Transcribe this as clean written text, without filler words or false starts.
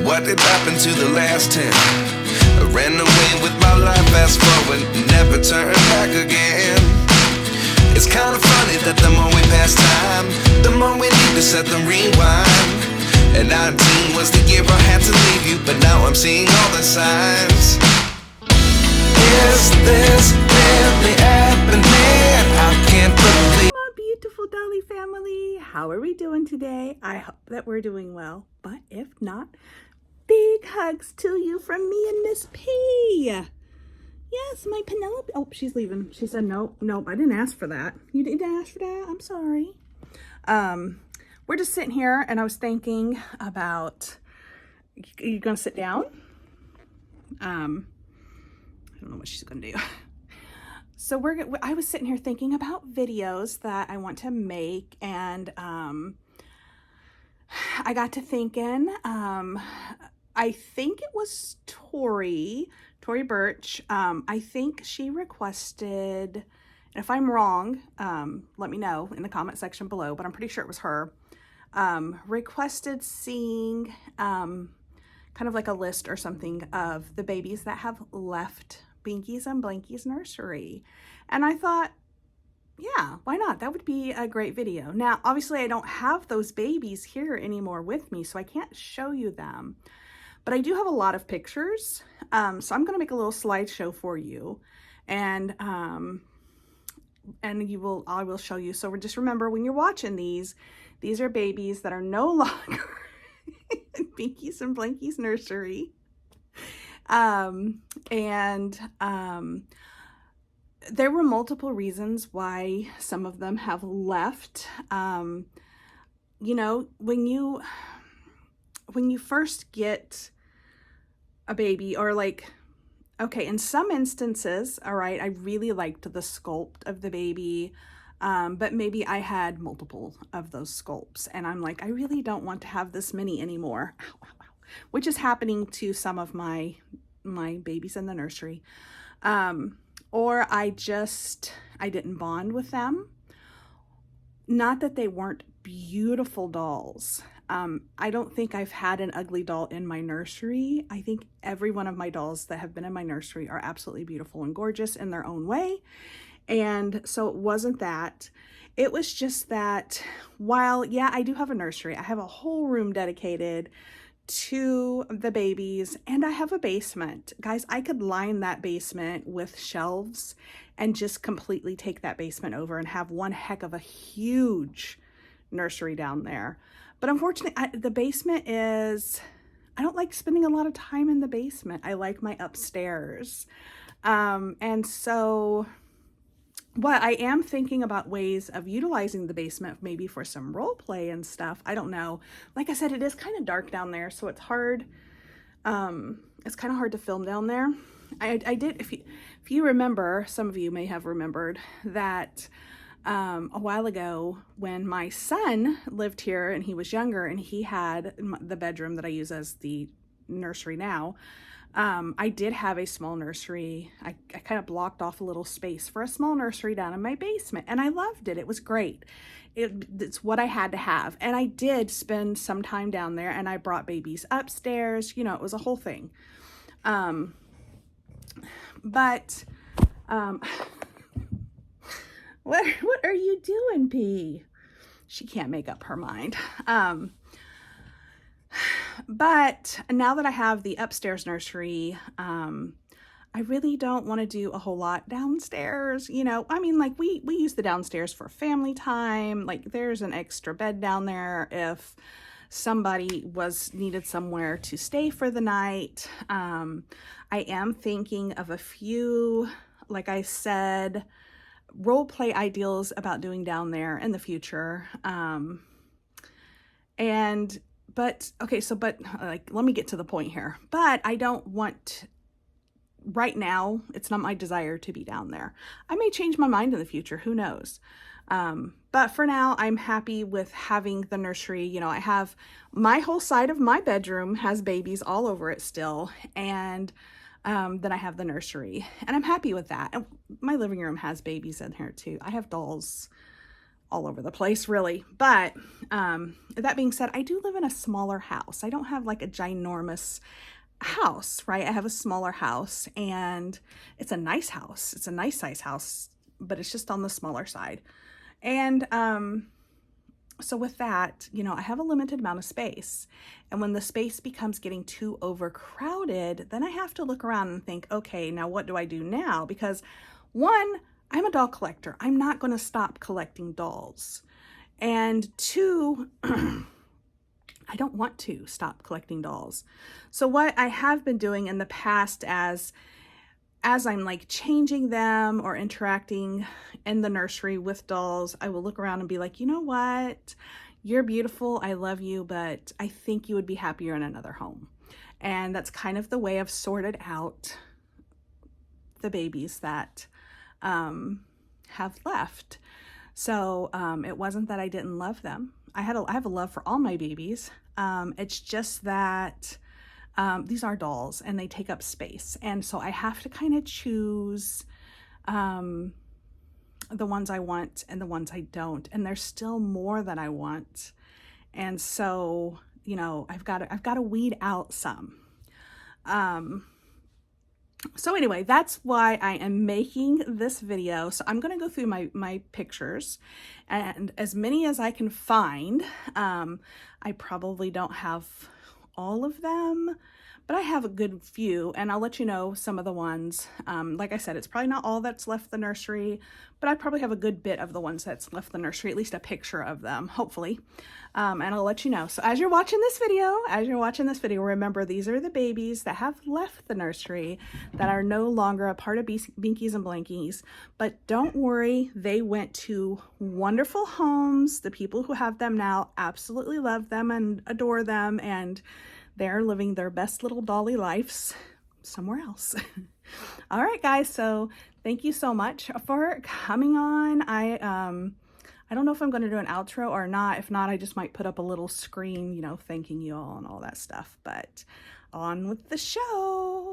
What did happen to the last 10? I ran away with my life, fast forward, never turn back again. It's kind of funny that the more we pass time, the more we need to set them rewind. And 19 was the year I had to leave you, but now I'm seeing all the signs. Is this really happening? I can't believe. My beautiful Dolly family, how are we doing today? I hope that we're doing well, but if not, big hugs to you from me and Miss P. Yes, my Penelope. Oh, she's leaving. She said, nope, I didn't ask for that. You didn't ask for that? I'm sorry. We're just sitting here, and I was thinking about, are you going to sit down? I don't know what she's going to do. So I was sitting here thinking about videos that I want to make, and I got to thinking, I think it was Tori Birch. I think she requested, and if I'm wrong, let me know in the comment section below, but I'm pretty sure it was her, requested seeing kind of like a list or something of the babies that have left Binky's and Blanky's nursery. And I thought, yeah, why not? That would be a great video. Now, obviously I don't have those babies here anymore with me, so I can't show you them. But I do have a lot of pictures, so I'm going to make a little slideshow for you, and I will show you. So just remember, when you're watching these are babies that are no longer in Binky's and Blanky's nursery, there were multiple reasons why some of them have left. You know, when you first get a baby, or like, okay, in some instances, all right, I really liked the sculpt of the baby, but maybe I had multiple of those sculpts, and I'm like, I really don't want to have this many anymore, ow, ow, ow, which is happening to some of my babies in the nursery, or I didn't bond with them. Not that they weren't beautiful dolls. I don't think I've had an ugly doll in my nursery. I think every one of my dolls that have been in my nursery are absolutely beautiful and gorgeous in their own way. And so it wasn't that. It was just that while, yeah, I do have a nursery, I have a whole room dedicated to the babies, and I have a basement. Guys, I could line that basement with shelves and just completely take that basement over and have one heck of a huge nursery down there. But unfortunately, the basement is, I don't like spending a lot of time in the basement. I like my upstairs. And so what I am thinking about ways of utilizing the basement, maybe for some role play and stuff. I don't know. Like I said, it is kind of dark down there, so it's hard. It's kind of hard to film down there. I did, if you remember, some of you may have remembered that a while ago when my son lived here and he was younger and he had the bedroom that I use as the nursery now, I did have a small nursery. I kind of blocked off a little space for a small nursery down in my basement, and I loved it. It was great. It's what I had to have. And I did spend some time down there, and I brought babies upstairs. You know, it was a whole thing. What are you doing, P? She can't make up her mind. But now that I have the upstairs nursery, I really don't want to do a whole lot downstairs. You know, I mean, like we use the downstairs for family time. Like there's an extra bed down there if somebody needed somewhere to stay for the night. I am thinking of a few, like I said, role play ideals about doing down there in the future. But let me get to the point here. But I don't want, right now, it's not my desire to be down there. I may change my mind in the future, who knows? But for now, I'm happy with having the nursery. You know, I have my whole side of my bedroom has babies all over it still. And then I have the nursery, and I'm happy with that. And my living room has babies in here too. I have dolls all over the place, really. But that being said, I do live in a smaller house. I don't have like a ginormous house, right? I have a smaller house, and it's a nice house. It's a nice size house, but it's just on the smaller side. And so with that, you know, I have a limited amount of space. And when the space becomes getting too overcrowded, then I have to look around and think, okay, now what do I do now? Because one, I'm a doll collector. I'm not going to stop collecting dolls. And two, I don't want to stop collecting dolls. So what I have been doing in the past as I'm like changing them or interacting in the nursery with dolls, I will look around and be like, you know what? You're beautiful. I love you, but I think you would be happier in another home. And that's kind of the way I've sorted out the babies that have left. So it wasn't that I didn't love them. I have a love for all my babies. It's just that these are dolls and they take up space. And so I have to kind of choose the ones I want and the ones I don't. And there's still more that I want. And so, you know, I've got to weed out some. So anyway, that's why I am making this video. So I'm going to go through my pictures, and as many as I can find. I probably don't have all of them, but I have a good few, and I'll let you know some of the ones. Like I said, it's probably not all that's left the nursery, but I probably have a good bit of the ones that's left the nursery, at least a picture of them, hopefully. And I'll let you know. So as you're watching this video, remember these are the babies that have left the nursery, that are no longer a part of Binkies and Blankies. But don't worry, they went to wonderful homes. The people who have them now absolutely love them and adore them, and they're living their best little dolly lives somewhere else. All right, guys. So thank you so much for coming on. I don't know if I'm going to do an outro or not. If not, I just might put up a little screen, you know, thanking you all and all that stuff. But on with the show.